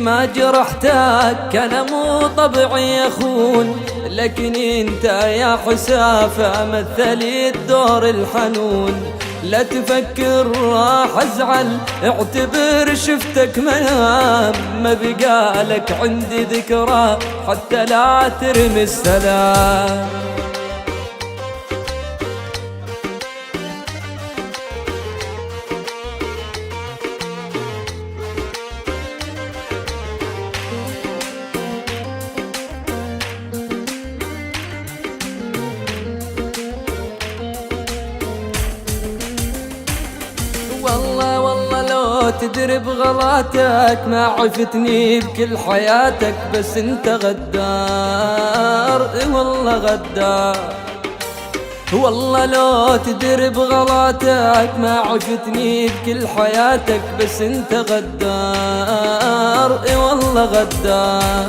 ما جرحتك أنا مو طبعي أخون، لكن انت يا حسافة مثلي الدور الحنون. لا تفكر راح ازعل، اعتبر شفتك منام، ما بقالك عندي ذكرى حتى لا ترمي السلام. والله والله لو تدري بغلاتك ما عفتني بكل حياتك، بس انت غدار والله غدار. والله لو تدري بغلاتك ما عفتني بكل حياتك، بس انت غدار والله غدار.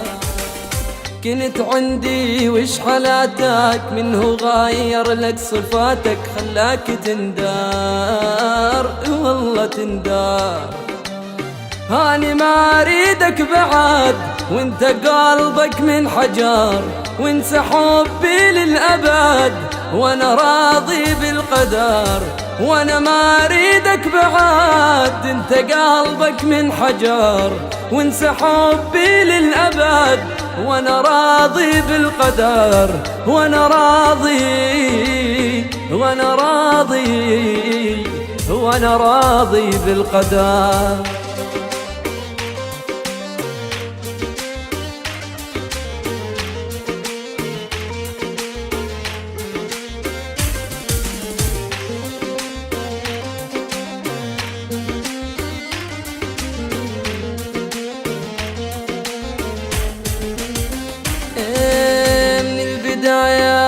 كنت عندي وش حالاتك، منه غاير لك صفاتك خلاك تندار والله تندار. هاني ما اريدك بعد وانت قلبك من حجر، وانسى حبي للأبد وانا راضي بالقدر. وانا ما اريدك بعد انت قلبك من حجر، وانسى حبي للأبد وانا راضي بالقدر. وانا راضي وانا راضي وانا راضي بالقدر.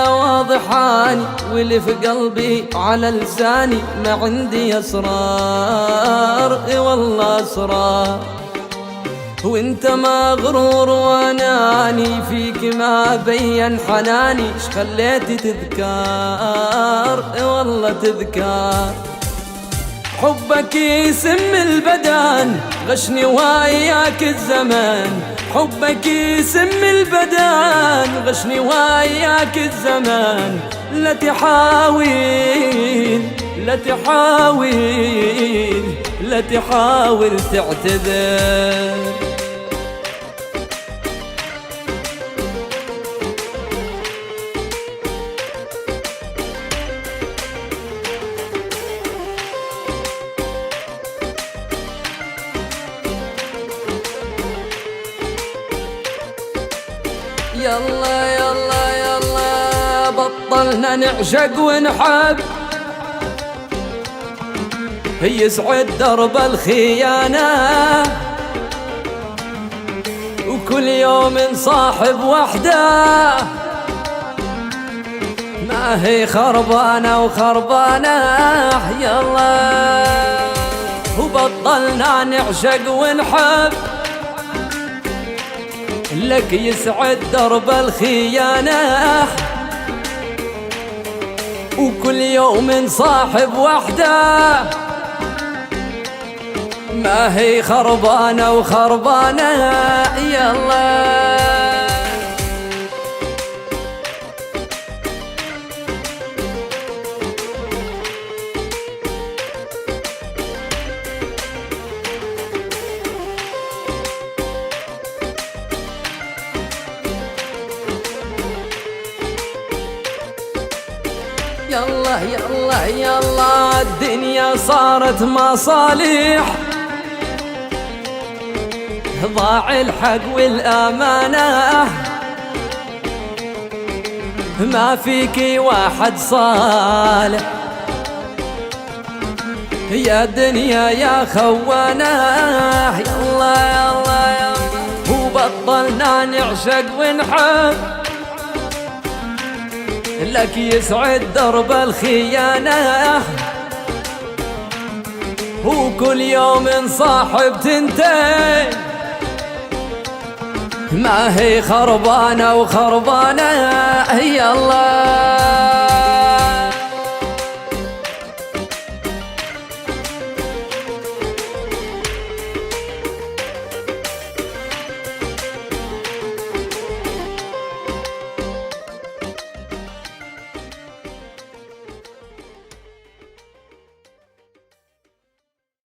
واضحاني واللي في قلبي على لساني، ما عندي اسرار والله اسرار. وانت مغرور واناني فيك ما بين حناني، اش خليتي تذكار والله تذكار. حبك يسم البدن غشني وياك الزمان، حبك يسم البدن غشني وياك الزمان. لا تحاول لا تحاول لا تحاول تعتذر. يلا يلا يلا بطلنا نعشق ونحب، يسعد درب الخيانة، وكل يوم نصاحب وحده ما هي خربانة وخربانة. يلا وبطلنا نعشق ونحب، لك يسعد درب الخيانة، وكل يوم نصاحب وحده ما هي خربانة وخربانة. يلا يلا يلا يلا الدنيا صارت مصالح، ضاع الحق والأمانة، ما فيكي واحد صالح يا دنيا يا خوانة. يلا يلا يلا وبطلنا نعشق ونحب، لك يسعد درب الخيانة، وكل يوم نصاحب تنتين ما هي خربانة وخربانة. يلا